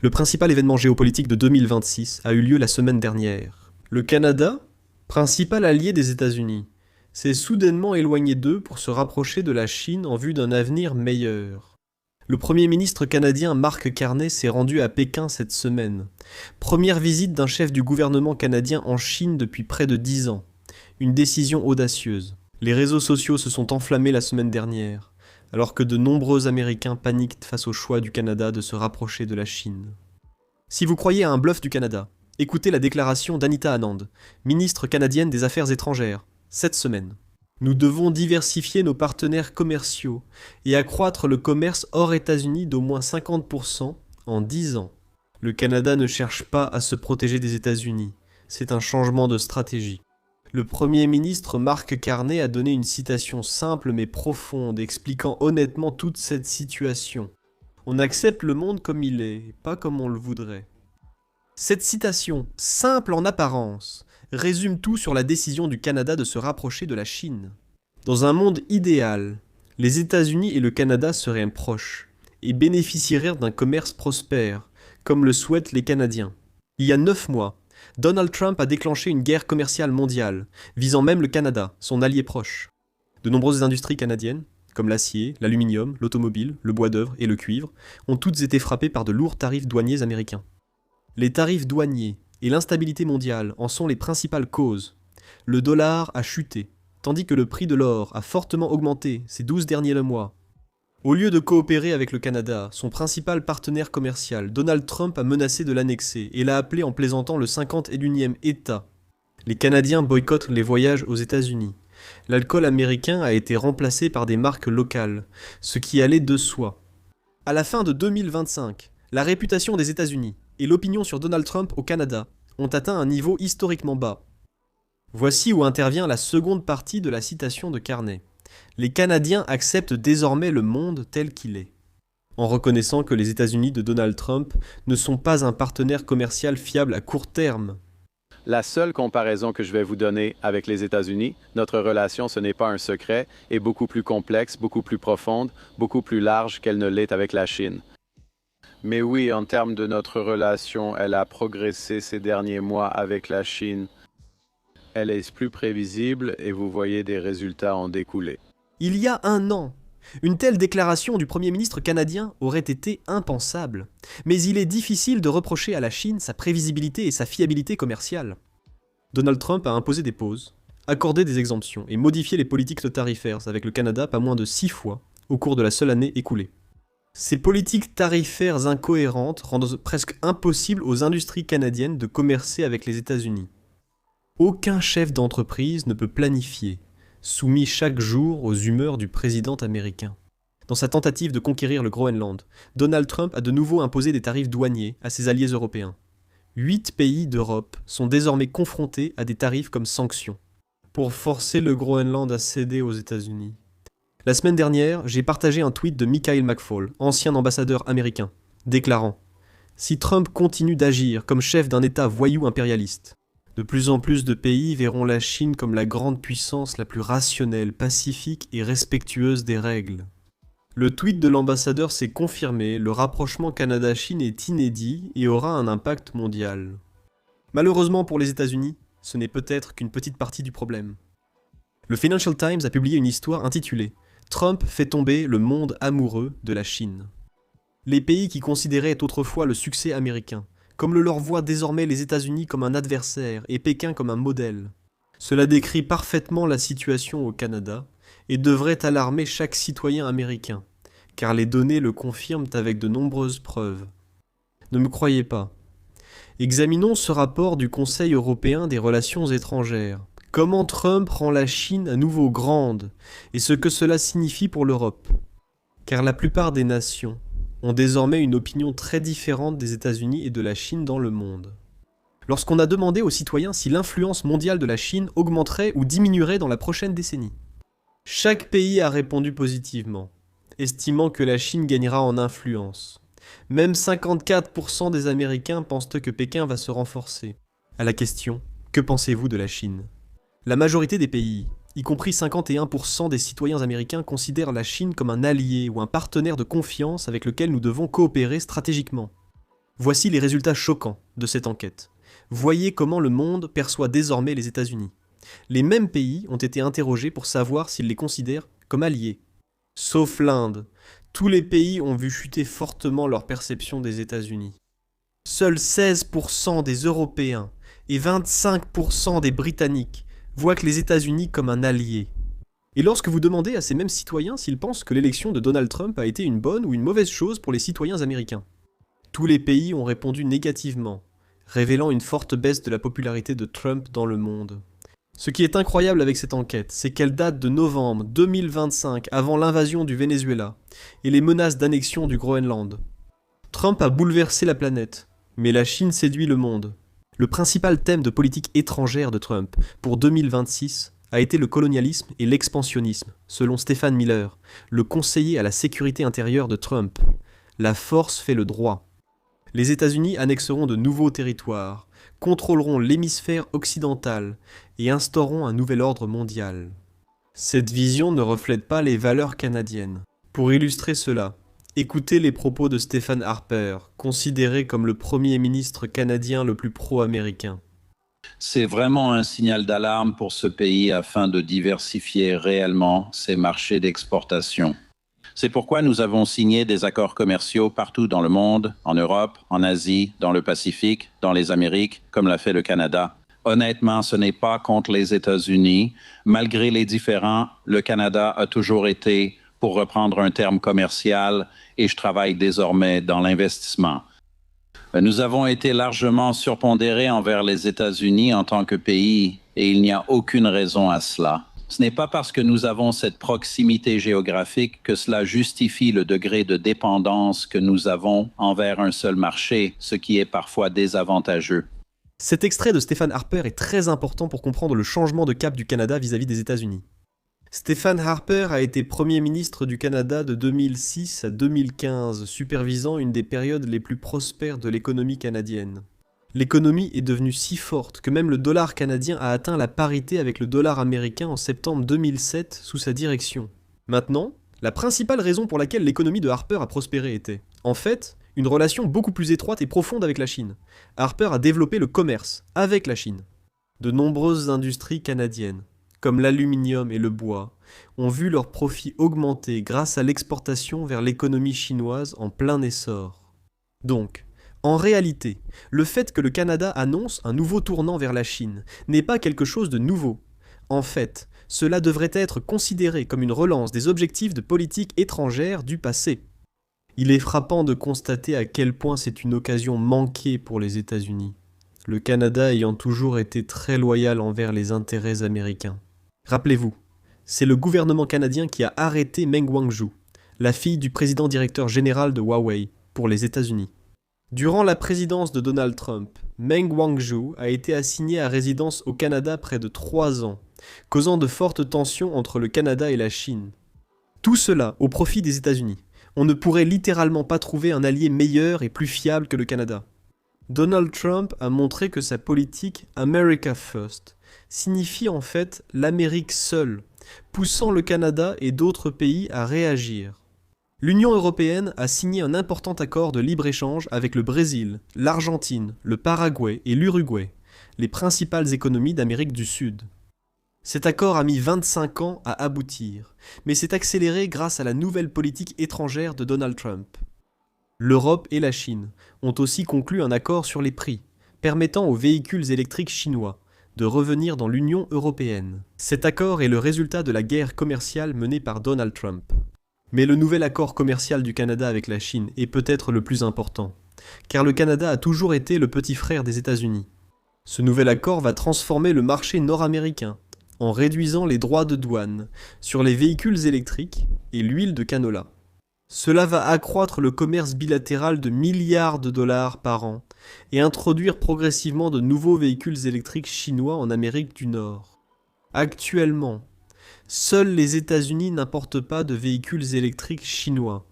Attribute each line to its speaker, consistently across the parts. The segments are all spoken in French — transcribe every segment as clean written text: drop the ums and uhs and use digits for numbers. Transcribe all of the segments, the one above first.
Speaker 1: Le principal événement géopolitique de 2026 a eu lieu la semaine dernière. Le Canada, principal allié des États-Unis, s'est soudainement éloigné d'eux pour se rapprocher de la Chine en vue d'un avenir meilleur. Le Premier ministre canadien Mark Carney s'est rendu à Pékin cette semaine. Première visite d'un chef du gouvernement canadien en Chine depuis près de 10 ans. Une décision audacieuse. Les réseaux sociaux se sont enflammés la semaine dernière, alors que de nombreux Américains paniquent face au choix du Canada de se rapprocher de la Chine. Si vous croyez à un bluff du Canada, écoutez la déclaration d'Anita Anand, ministre canadienne des Affaires étrangères, cette semaine. Nous devons diversifier nos partenaires commerciaux et accroître le commerce hors États-Unis d'au moins 50% en 10 ans. Le Canada ne cherche pas à se protéger des États-Unis, c'est un changement de stratégie. Le Premier ministre Mark Carney a donné une citation simple mais profonde expliquant honnêtement toute cette situation. On accepte le monde comme il est, pas comme on le voudrait. Cette citation, simple en apparence, résume tout sur la décision du Canada de se rapprocher de la Chine. Dans un monde idéal, les États-Unis et le Canada seraient proches et bénéficieraient d'un commerce prospère, comme le souhaitent les Canadiens. Il y a 9 mois, Donald Trump a déclenché une guerre commerciale mondiale, visant même le Canada, son allié proche. De nombreuses industries canadiennes, comme l'acier, l'aluminium, l'automobile, le bois d'œuvre et le cuivre, ont toutes été frappées par de lourds tarifs douaniers américains. Les tarifs douaniers et l'instabilité mondiale en sont les principales causes. Le dollar a chuté, tandis que le prix de l'or a fortement augmenté ces 12 derniers mois. Au lieu de coopérer avec le Canada, son principal partenaire commercial, Donald Trump a menacé de l'annexer et l'a appelé en plaisantant le 51e État. Les Canadiens boycottent les voyages aux États-Unis. L'alcool américain a été remplacé par des marques locales, ce qui allait de soi. À la fin de 2025, la réputation des États-Unis et l'opinion sur Donald Trump au Canada ont atteint un niveau historiquement bas. Voici où intervient la seconde partie de la citation de Carney. Les Canadiens acceptent désormais le monde tel qu'il est, en reconnaissant que les États-Unis de Donald Trump ne sont pas un partenaire commercial fiable à court terme.
Speaker 2: La seule comparaison que je vais vous donner avec les États-Unis, notre relation, ce n'est pas un secret, est beaucoup plus complexe, beaucoup plus profonde, beaucoup plus large qu'elle ne l'est avec la Chine. Mais oui, en termes de notre relation, elle a progressé ces derniers mois avec la Chine. Elle est plus prévisible et vous voyez des résultats en découler.
Speaker 1: Il y a un an, une telle déclaration du Premier ministre canadien aurait été impensable. Mais il est difficile de reprocher à la Chine sa prévisibilité et sa fiabilité commerciale. Donald Trump a imposé des pauses, accordé des exemptions et modifié les politiques tarifaires avec le Canada pas moins de 6 fois au cours de la seule année écoulée. Ces politiques tarifaires incohérentes rendent presque impossible aux industries canadiennes de commercer avec les États-Unis. Aucun chef d'entreprise ne peut planifier, soumis chaque jour aux humeurs du président américain. Dans sa tentative de conquérir le Groenland, Donald Trump a de nouveau imposé des tarifs douaniers à ses alliés européens. 8 pays d'Europe sont désormais confrontés à des tarifs comme sanctions, pour forcer le Groenland à céder aux États-Unis. La semaine dernière, j'ai partagé un tweet de Michael McFaul, ancien ambassadeur américain, déclarant « Si Trump continue d'agir comme chef d'un État voyou impérialiste, de plus en plus de pays verront la Chine comme la grande puissance la plus rationnelle, pacifique et respectueuse des règles. » Le tweet de l'ambassadeur s'est confirmé, le rapprochement Canada-Chine est inédit et aura un impact mondial. Malheureusement pour les États-Unis, ce n'est peut-être qu'une petite partie du problème. Le Financial Times a publié une histoire intitulée « Trump fait tomber le monde amoureux de la Chine ». Les pays qui considéraient autrefois le succès américain, comme le leur voient désormais les États-Unis comme un adversaire et Pékin comme un modèle. Cela décrit parfaitement la situation au Canada et devrait alarmer chaque citoyen américain, car les données le confirment avec de nombreuses preuves. Ne me croyez pas. Examinons ce rapport du Conseil européen des relations étrangères. Comment Trump rend la Chine à nouveau grande et ce que cela signifie pour l'Europe. Car la plupart des nations ont désormais une opinion très différente des États-Unis et de la Chine dans le monde. Lorsqu'on a demandé aux citoyens si l'influence mondiale de la Chine augmenterait ou diminuerait dans la prochaine décennie, chaque pays a répondu positivement, estimant que la Chine gagnera en influence. Même 54% des Américains pensent que Pékin va se renforcer. À la question « Que pensez-vous de la Chine ?» La majorité des pays, y compris 51% des citoyens américains, considèrent la Chine comme un allié ou un partenaire de confiance avec lequel nous devons coopérer stratégiquement. Voici les résultats choquants de cette enquête. Voyez comment le monde perçoit désormais les États-Unis. Les mêmes pays ont été interrogés pour savoir s'ils les considèrent comme alliés. Sauf l'Inde. Tous les pays ont vu chuter fortement leur perception des États-Unis. Seuls 16% des Européens et 25% des Britanniques voient que les États-Unis comme un allié. Et lorsque vous demandez à ces mêmes citoyens s'ils pensent que l'élection de Donald Trump a été une bonne ou une mauvaise chose pour les citoyens américains, tous les pays ont répondu négativement, révélant une forte baisse de la popularité de Trump dans le monde. Ce qui est incroyable avec cette enquête, c'est qu'elle date de novembre 2025, avant l'invasion du Venezuela et les menaces d'annexion du Groenland. Trump a bouleversé la planète, mais la Chine séduit le monde. Le principal thème de politique étrangère de Trump pour 2026 a été le colonialisme et l'expansionnisme, selon Stephen Miller, le conseiller à la sécurité intérieure de Trump. La force fait le droit. Les États-Unis annexeront de nouveaux territoires, contrôleront l'hémisphère occidental et instaureront un nouvel ordre mondial. Cette vision ne reflète pas les valeurs canadiennes. Pour illustrer cela, écoutez les propos de Stephen Harper, considéré comme le premier ministre canadien le plus pro-américain.
Speaker 3: C'est vraiment un signal d'alarme pour ce pays afin de diversifier réellement ses marchés d'exportation. C'est pourquoi nous avons signé des accords commerciaux partout dans le monde, en Europe, en Asie, dans le Pacifique, dans les Amériques, comme l'a fait le Canada. Honnêtement, ce n'est pas contre les États-Unis. Malgré les différends, le Canada a toujours été, pour reprendre un terme commercial, et je travaille désormais dans l'investissement. Nous avons été largement surpondérés envers les États-Unis en tant que pays, et il n'y a aucune raison à cela. Ce n'est pas parce que nous avons cette proximité géographique que cela justifie le degré de dépendance que nous avons envers un seul marché, ce qui est parfois désavantageux.
Speaker 1: Cet extrait de Stephen Harper est très important pour comprendre le changement de cap du Canada vis-à-vis des États-Unis. Stephen Harper a été Premier ministre du Canada de 2006 à 2015, supervisant une des périodes les plus prospères de l'économie canadienne. L'économie est devenue si forte que même le dollar canadien a atteint la parité avec le dollar américain en septembre 2007 sous sa direction. Maintenant, la principale raison pour laquelle l'économie de Harper a prospéré était, en fait, une relation beaucoup plus étroite et profonde avec la Chine. Harper a développé le commerce avec la Chine. De nombreuses industries canadiennes, comme l'aluminium et le bois, ont vu leurs profits augmenter grâce à l'exportation vers l'économie chinoise en plein essor. Donc, en réalité, le fait que le Canada annonce un nouveau tournant vers la Chine n'est pas quelque chose de nouveau. En fait, cela devrait être considéré comme une relance des objectifs de politique étrangère du passé. Il est frappant de constater à quel point c'est une occasion manquée pour les États-Unis, le Canada ayant toujours été très loyal envers les intérêts américains. Rappelez-vous, c'est le gouvernement canadien qui a arrêté Meng Wanzhou, la fille du président directeur général de Huawei, pour les États-Unis. Durant la présidence de Donald Trump, Meng Wanzhou a été assigné à résidence au Canada près de 3 ans, causant de fortes tensions entre le Canada et la Chine. Tout cela au profit des États-Unis. On ne pourrait littéralement pas trouver un allié meilleur et plus fiable que le Canada. Donald Trump a montré que sa politique America First signifie en fait l'Amérique seule, poussant le Canada et d'autres pays à réagir. L'Union européenne a signé un important accord de libre-échange avec le Brésil, l'Argentine, le Paraguay et l'Uruguay, les principales économies d'Amérique du Sud. Cet accord a mis 25 ans à aboutir, mais s'est accéléré grâce à la nouvelle politique étrangère de Donald Trump. L'Europe et la Chine ont aussi conclu un accord sur les prix, permettant aux véhicules électriques chinois de revenir dans l'Union européenne. Cet accord est le résultat de la guerre commerciale menée par Donald Trump. Mais le nouvel accord commercial du Canada avec la Chine est peut-être le plus important, car le Canada a toujours été le petit frère des États-Unis. Ce nouvel accord va transformer le marché nord-américain en réduisant les droits de douane sur les véhicules électriques et l'huile de canola. Cela va accroître le commerce bilatéral de milliards de dollars par an et introduire progressivement de nouveaux véhicules électriques chinois en Amérique du Nord. Actuellement, seuls les États-Unis n'importent pas de véhicules électriques chinois,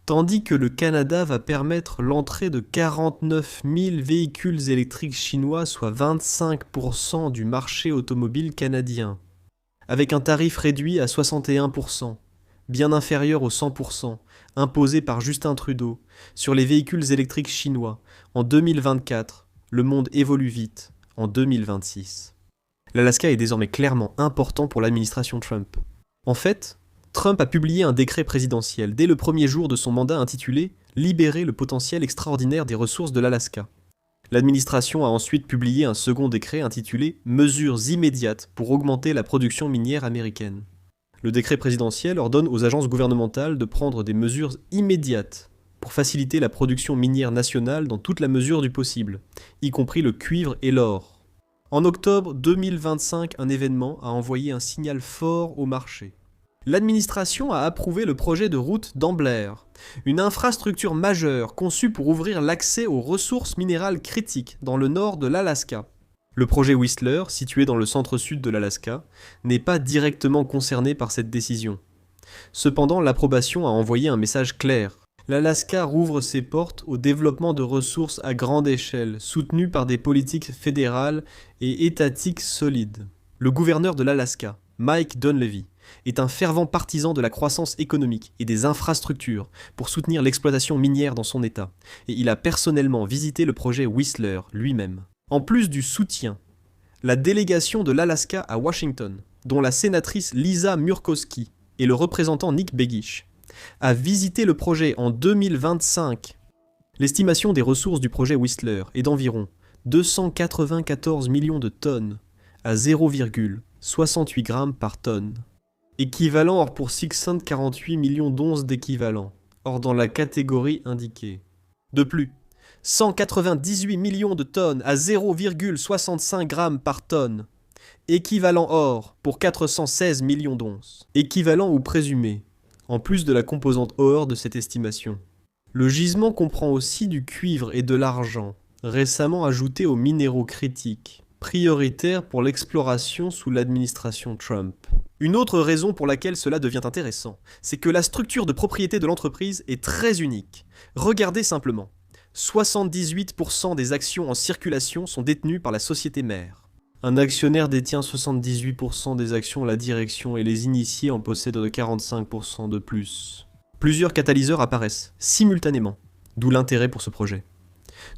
Speaker 1: tandis que le Canada va permettre l'entrée de 49 000 véhicules électriques chinois, soit 25% du marché automobile canadien, avec un tarif réduit à 61%, bien inférieur aux 100% imposés par Justin Trudeau sur les véhicules électriques chinois En 2024, le monde évolue vite. En 2026. L'Alaska est désormais clairement important pour l'administration Trump. En fait, Trump a publié un décret présidentiel dès le premier jour de son mandat intitulé « Libérer le potentiel extraordinaire des ressources de l'Alaska ». L'administration a ensuite publié un second décret intitulé « Mesures immédiates pour augmenter la production minière américaine ». Le décret présidentiel ordonne aux agences gouvernementales de prendre des mesures immédiates pour faciliter la production minière nationale dans toute la mesure du possible, y compris le cuivre et l'or. En octobre 2025, un événement a envoyé un signal fort au marché. L'administration a approuvé le projet de route d'Ambler, une infrastructure majeure conçue pour ouvrir l'accès aux ressources minérales critiques dans le nord de l'Alaska. Le projet Whistler, situé dans le centre-sud de l'Alaska, n'est pas directement concerné par cette décision. Cependant, l'approbation a envoyé un message clair. L'Alaska rouvre ses portes au développement de ressources à grande échelle, soutenues par des politiques fédérales et étatiques solides. Le gouverneur de l'Alaska, Mike Dunleavy, est un fervent partisan de la croissance économique et des infrastructures pour soutenir l'exploitation minière dans son État, et il a personnellement visité le projet Whistler lui-même. En plus du soutien, la délégation de l'Alaska à Washington, dont la sénatrice Lisa Murkowski et le représentant Nick Begich, a visité le projet en 2025. L'estimation des ressources du projet Whistler est d'environ 294 millions de tonnes à 0,68 grammes par tonne. Équivalent or pour 648 millions d'onces d'équivalent, or dans la catégorie indiquée. De plus, 198 millions de tonnes à 0,65 grammes par tonne. Équivalent or pour 416 millions d'onces. Équivalent ou présumé, en plus de la composante or de cette estimation. Le gisement comprend aussi du cuivre et de l'argent, récemment ajoutés aux minéraux critiques, prioritaires pour l'exploration sous l'administration Trump. Une autre raison pour laquelle cela devient intéressant, c'est que la structure de propriété de l'entreprise est très unique. Regardez simplement, 78% des actions en circulation sont détenues par la société mère. Un actionnaire détient 78% des actions, la direction et les initiés en possèdent de 45% de plus. Plusieurs catalyseurs apparaissent simultanément, d'où l'intérêt pour ce projet.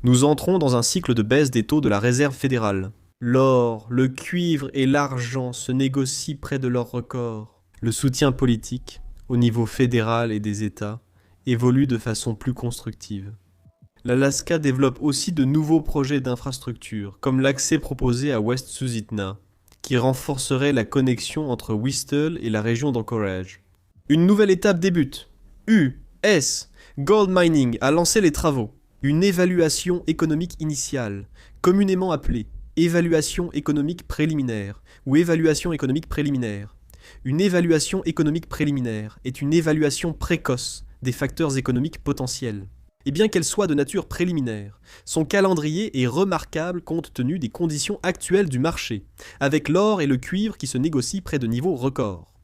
Speaker 1: Nous entrons dans un cycle de baisse des taux de la réserve fédérale. L'or, le cuivre et l'argent se négocient près de leur record. Le soutien politique, au niveau fédéral et des États, évolue de façon plus constructive. L'Alaska développe aussi de nouveaux projets d'infrastructure, comme l'accès proposé à West Susitna, qui renforcerait la connexion entre Whistler et la région d'Anchorage. Une nouvelle étape débute. U.S. Gold Mining a lancé les travaux. Une évaluation économique initiale, communément appelée évaluation économique préliminaire ou évaluation économique préliminaire. Une évaluation économique préliminaire est une évaluation précoce des facteurs économiques potentiels. Et bien qu'elle soit de nature préliminaire, son calendrier est remarquable compte tenu des conditions actuelles du marché, avec l'or et le cuivre qui se négocient près de niveaux records.